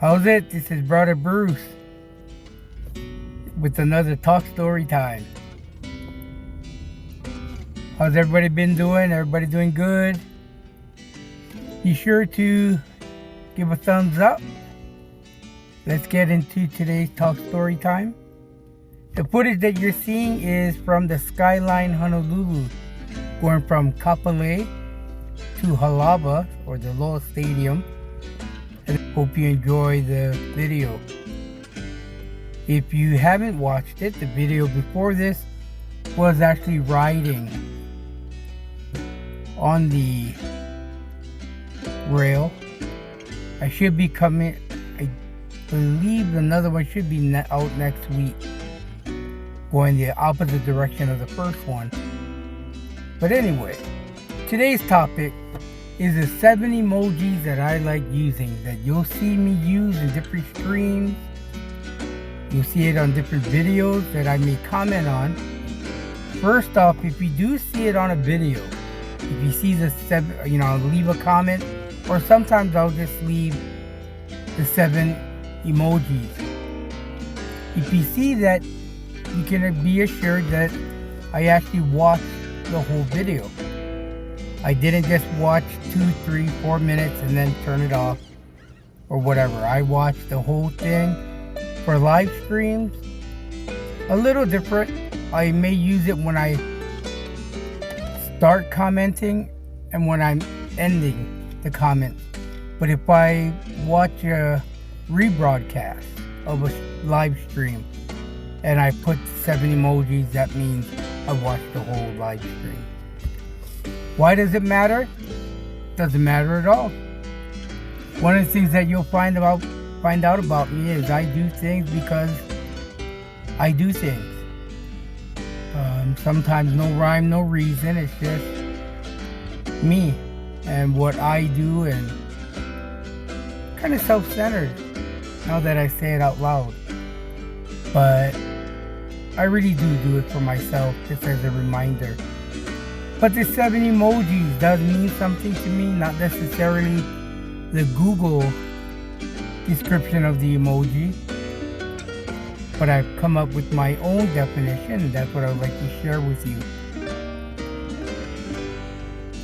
How's it? This is Brother Bruce with another talk story time. How's everybody been doing? Everybody doing good? Be sure to give a thumbs up. Let's get into today's talk story time. The footage that you're seeing is from the Skyline Honolulu, going from Kapolei to Halawa, or the Aloha Stadium. I hope you enjoy the video. If you haven't watched it, the video before this was actually riding on the rail. I should be coming, I believe another one should be out next week, going the opposite direction of the first one. But anyway, today's topic is the 7 emojis that I like using, that you'll see me use in different streams. You'll see it on different videos that I may comment on. First off, if you do see it on a video, if you see the 7, I'll leave a comment, or sometimes I'll just leave the 7 emojis. If you see that, you can be assured that I actually watched the whole video. I didn't just watch 2, 3, 4 minutes and then turn it off or whatever. I watched the whole thing. For live streams, a little different. I may use it when I start commenting and when I'm ending the comment. But if I watch a rebroadcast of a live stream and I put 7 emojis, that means I watched the whole live stream. Why does it matter? Doesn't matter at all. One of the things that you'll find out about me is I do things because I do things. Sometimes no rhyme, no reason. It's just me and what I do, and kind of self-centered now that I say it out loud. But I really do it for myself, just as a reminder. But the 7 emojis does mean something to me, not necessarily the Google description of the emoji, but I've come up with my own definition, and that's what I would like to share with you.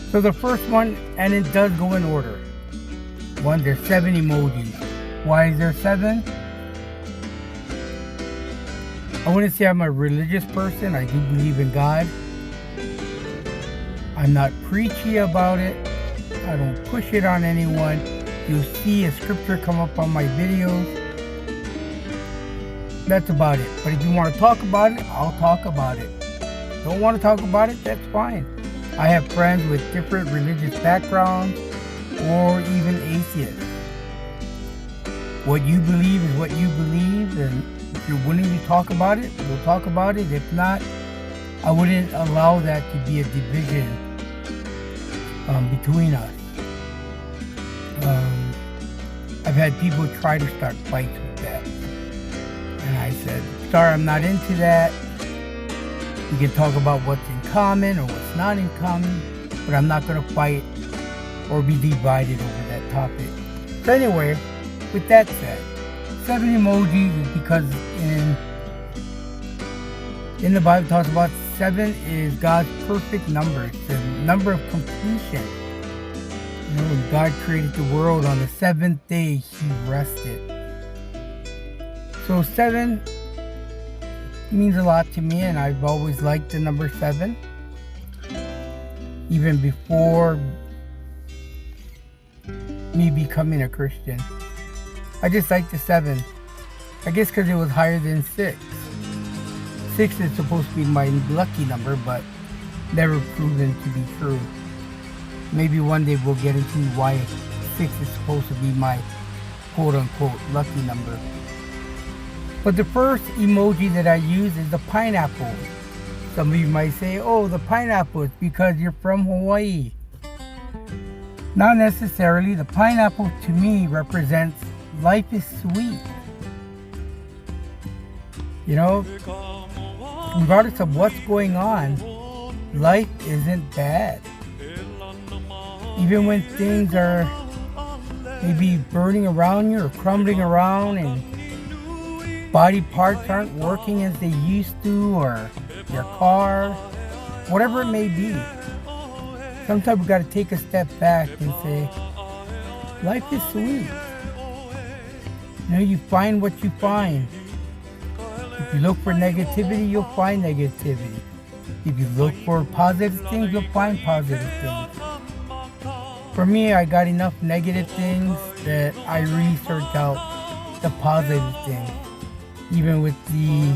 So the first one, and it does go in order. One, there's 7 emojis. Why is there 7? I wouldn't say I'm a religious person. I do believe in God. I'm not preachy about it. I don't push it on anyone. You'll see a scripture come up on my videos. That's about it. But if you want to talk about it, I'll talk about it. Don't want to talk about it, that's fine. I have friends with different religious backgrounds, or even atheists. What you believe is what you believe, and if you're willing to talk about it, we'll talk about it. If not, I wouldn't allow that to be a division between us. I've had people try to start fights with that, and I said, sorry, I'm not into that. We can talk about what's in common or what's not in common, but I'm not going to fight or be divided over that topic. So anyway, with that said, 7 emojis is because in the Bible it talks about 7 is God's perfect number. It's the number of completion. When God created the world, on the 7th day He rested. So 7 means a lot to me, and I've always liked the number 7. Even before me becoming a Christian, I just liked the 7. I guess because it was higher than 6. 6 is supposed to be my lucky number, but never proven to be true. Maybe one day we'll get into why 6 is supposed to be my quote-unquote lucky number. But the first emoji that I use is the pineapple. Some of you might say, oh, the pineapple is because you're from Hawaii. Not necessarily. The pineapple to me represents life is sweet. You know, regardless of what's going on, life isn't bad. Even when things are maybe burning around you or crumbling around and body parts aren't working as they used to, or your car, whatever it may be, sometimes we got to take a step back and say, life is sweet. You know, you find what you find. If you look for negativity, you'll find negativity. If you look for positive things, you'll find positive things. For me, I got enough negative things that I research out the positive things. Even with the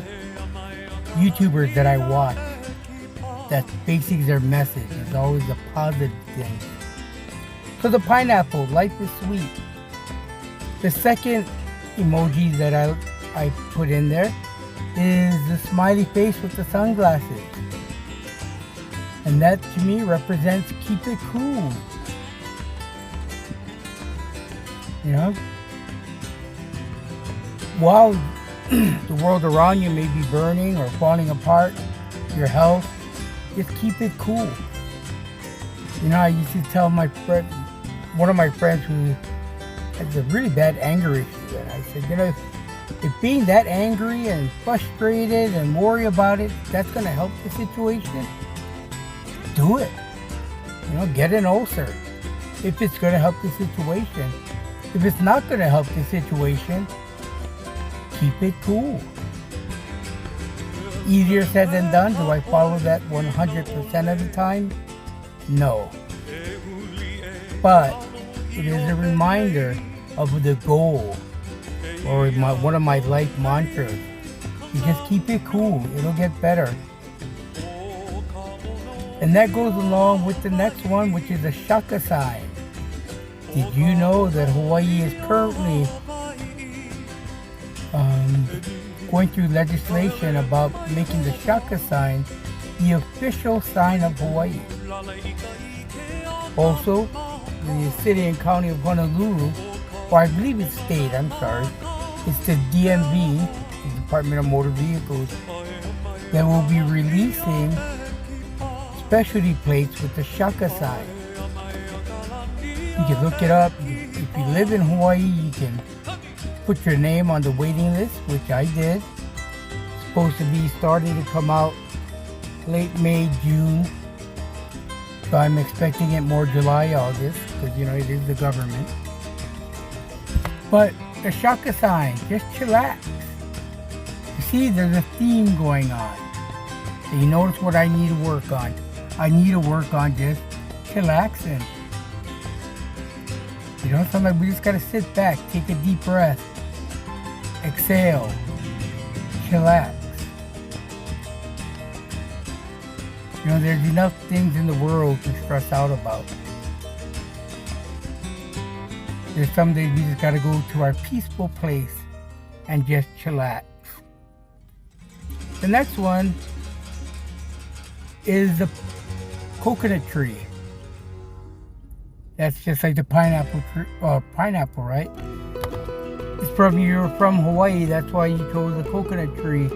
YouTubers that I watch, that's basically their message. It's always a positive thing. So the pineapple, life is sweet. The second emoji that I put in there is the smiley face with the sunglasses. And that to me represents keep it cool. You know? While the world around you may be burning or falling apart, your health, just keep it cool. You know, I used to tell my friend, one of my friends who has a really bad anger issue, and I said, you know, if being that angry and frustrated and worry about it, that's going to help the situation, do it. You know, get an ulcer if it's going to help the situation. If it's not going to help the situation, keep it cool. Easier said than done. Do I follow that 100% of the time? No. But it is a reminder of the goal, or one of my life mantras. You just keep it cool. It'll get better. And that goes along with the next one, which is a shaka sign. Did you know that Hawaii is currently going through legislation about making the shaka sign the official sign of Hawaii? Also, the city and county of Honolulu, or I believe it's state, I'm sorry, it's the DMV, the Department of Motor Vehicles, that will be releasing specialty plates with the shaka sign. You can look it up. If you live in Hawaii, you can put your name on the waiting list, which I did. It's supposed to be starting to come out late May, June. So I'm expecting it more July, August, because, you know, it is the government. But the shaka sign, just chillax. You see, there's a theme going on. So you notice what I need to work on. I need to work on just chillaxing. You know, sometimes we just gotta sit back, take a deep breath, exhale, chillax. You know, there's enough things in the world to stress out about. There's some days we just gotta go to our peaceful place and just chillax. The next one is the coconut tree. That's just like the pineapple tree, pineapple, right? It's from, you're from Hawaii, that's why you chose the coconut tree.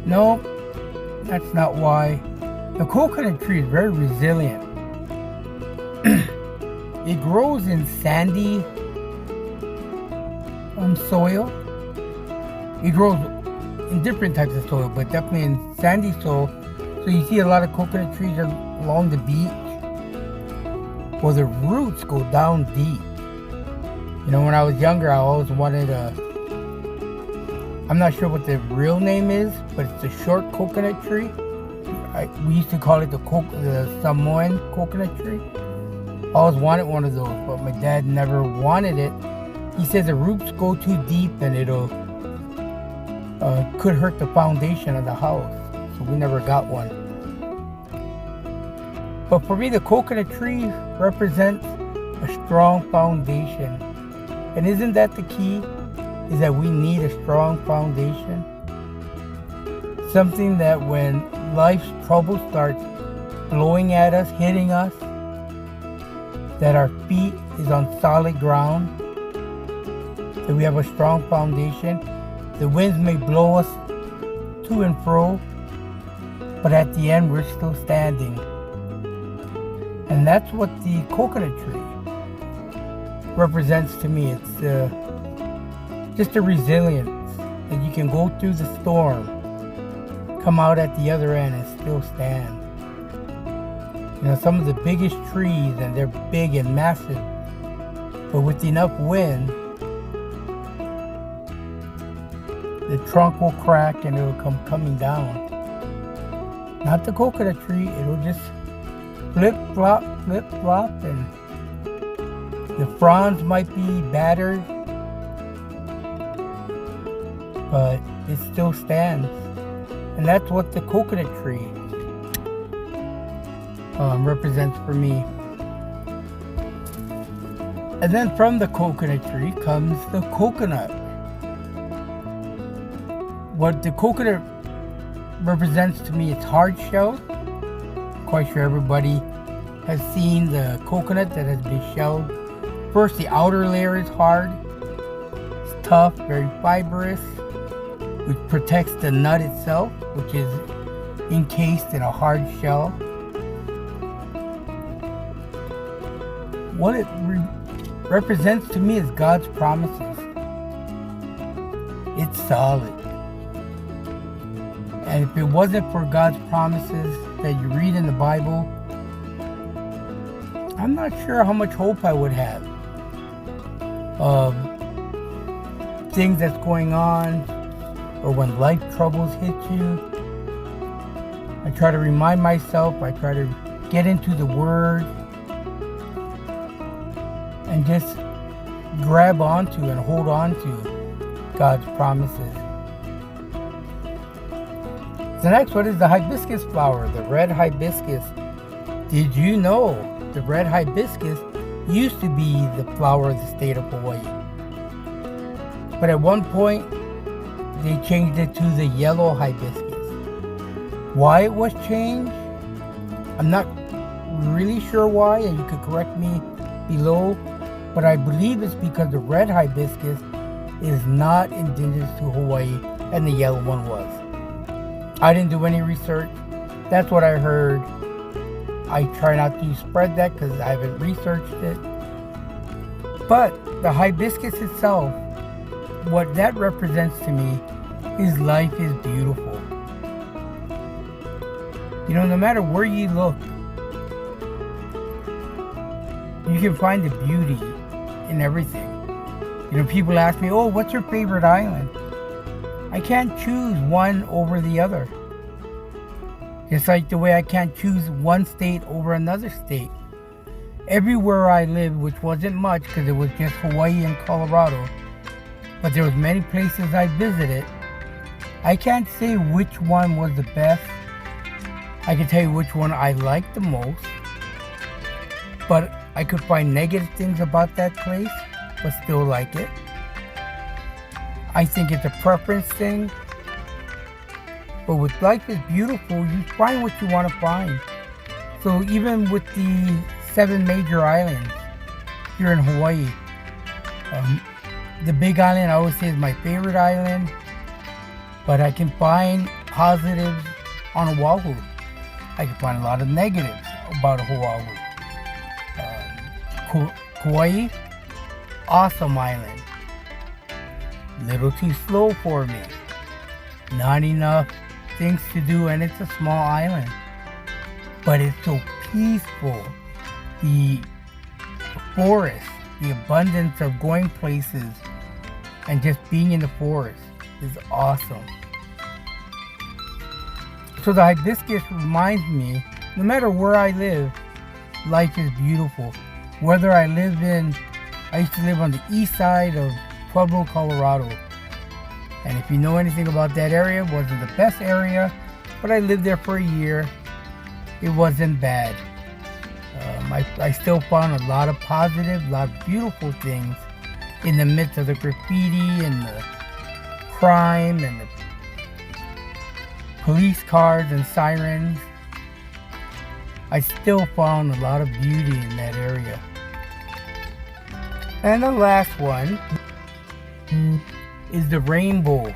No, that's not why. The coconut tree is very resilient. It grows in sandy soil. It grows in different types of soil, but definitely in sandy soil. So you see a lot of coconut trees along the beach. Well, the roots go down deep. You know, when I was younger, I always wanted I'm not sure what the real name is, but it's a short coconut tree. We used to call it the Samoan coconut tree. I always wanted one of those, but my dad never wanted it. He said the roots go too deep and it'll could hurt the foundation of the house. So we never got one. But for me, the coconut tree represents a strong foundation. And isn't that the key? Is that we need a strong foundation? Something that when life's trouble starts blowing at us, hitting us, that our feet is on solid ground, that we have a strong foundation. The winds may blow us to and fro, but at the end we're still standing. And that's what the coconut tree represents to me. It's just a resilience that you can go through the storm, come out at the other end and still stand. You know, some of the biggest trees, and they're big and massive, but with enough wind, the trunk will crack and it'll come coming down. Not the coconut tree, it'll just flip, flop, and the fronds might be battered, but it still stands. And that's what the coconut tree represents for me. And then from the coconut tree comes the coconut. What the coconut represents to me, it's hard shell. Quite sure everybody has seen the coconut that has been shelled. First, the outer layer is hard. It's tough, very fibrous, which protects the nut itself, which is encased in a hard shell. What it represents to me is God's promises. It's solid. And if it wasn't for God's promises that you read in the Bible, I'm not sure how much hope I would have of things that's going on, or when life troubles hit you. I try to remind myself, I try to get into the Word and just grab onto and hold on to God's promises. The next one is the hibiscus flower, the red hibiscus. Did you know the red hibiscus used to be the flower of the state of Hawaii? But at one point, they changed it to the yellow hibiscus. Why it was changed, I'm not really sure why, and you could correct me below, but I believe it's because the red hibiscus is not indigenous to Hawaii and the yellow one was. I didn't do any research. That's what I heard. I try not to spread that because I haven't researched it. But the hibiscus itself, what that represents to me is life is beautiful. You know, no matter where you look, you can find the beauty in everything. You know, people ask me, oh, what's your favorite island? I can't choose one over the other. Just like the way I can't choose one state over another state. Everywhere I lived, which wasn't much because it was just Hawaii and Colorado, but there was many places I visited, I can't say which one was the best. I can tell you which one I liked the most, but I could find negative things about that place, but still like it. I think it's a preference thing. But with Life is Beautiful, you find what you want to find. So even with the 7 major islands here in Hawaii, the Big Island I always say is my favorite island, but I can find positives on Oahu. I can find a lot of negatives about Oahu. Kauai, awesome island. Little too slow for me. Not enough things to do, and it's a small island. But it's so peaceful. The forest, the abundance of going places and just being in the forest is awesome. So the hibiscus reminds me, no matter where I live, life is beautiful. Whether I used to live on the east side of Pueblo, Colorado. And if you know anything about that area, it wasn't the best area, but I lived there for a year. It wasn't bad. I still found a lot of positive, a lot of beautiful things in the midst of the graffiti and the crime and the police cars and sirens. I still found a lot of beauty in that area. And the last one is the rainbow.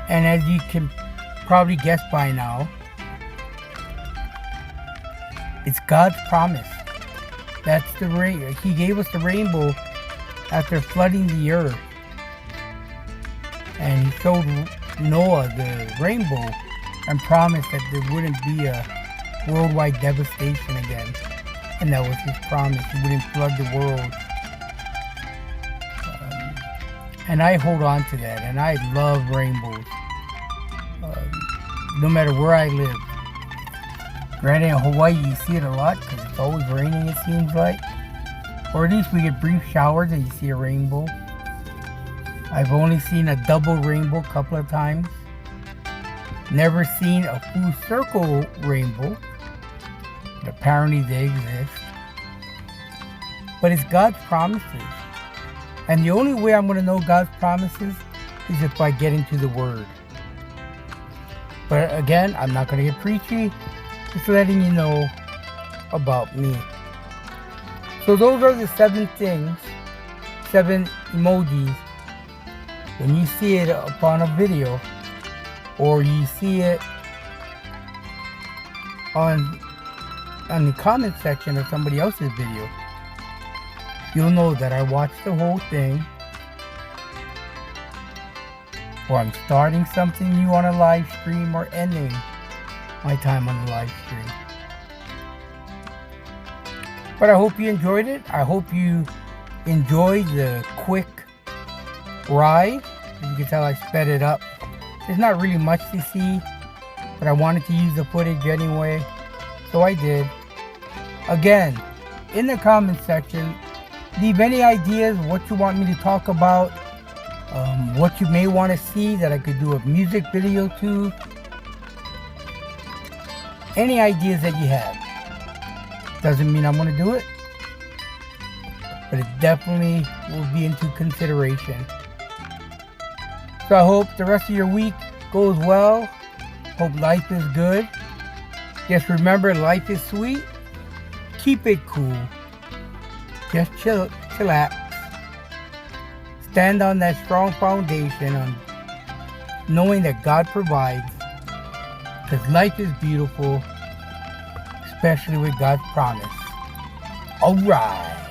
And as you can probably guess by now, it's God's promise. That's the rain. He gave us the rainbow after flooding the earth. And he showed Noah the rainbow and promised that there wouldn't be a worldwide devastation again. And that was his promise. He wouldn't flood the world. And I hold on to that. And I love rainbows. No matter where I live. Granted, in Hawaii, you see it a lot because it's always raining, it seems like. Or at least we get brief showers and you see a rainbow. I've only seen a double rainbow a couple of times. Never seen a full circle rainbow. But apparently they exist. But it's God's promises. And the only way I'm going to know God's promises is if I get into the Word. But again, I'm not going to get preachy. Just letting you know about me. So those are the 7 things, 7 emojis. When you see it upon a video, or you see it on the comment section of somebody else's video, you'll know that I watched the whole thing, or I'm starting something new on a live stream, or ending my time on the live stream. But I hope you enjoyed it. I hope you enjoyed the quick ride. As you can tell, I sped it up. There's not really much to see, but I wanted to use the footage anyway, so I did. Again, in the comment section, leave any ideas what you want me to talk about, what you may want to see that I could do a music video to. Any ideas that you have. Doesn't mean I'm going to do it, but it definitely will be into consideration. So I hope the rest of your week goes well. Hope life is good. Just remember, life is sweet. Keep it cool. Just chillax. Stand on that strong foundation on knowing that God provides. Because life is beautiful, especially with God's promise. Alright.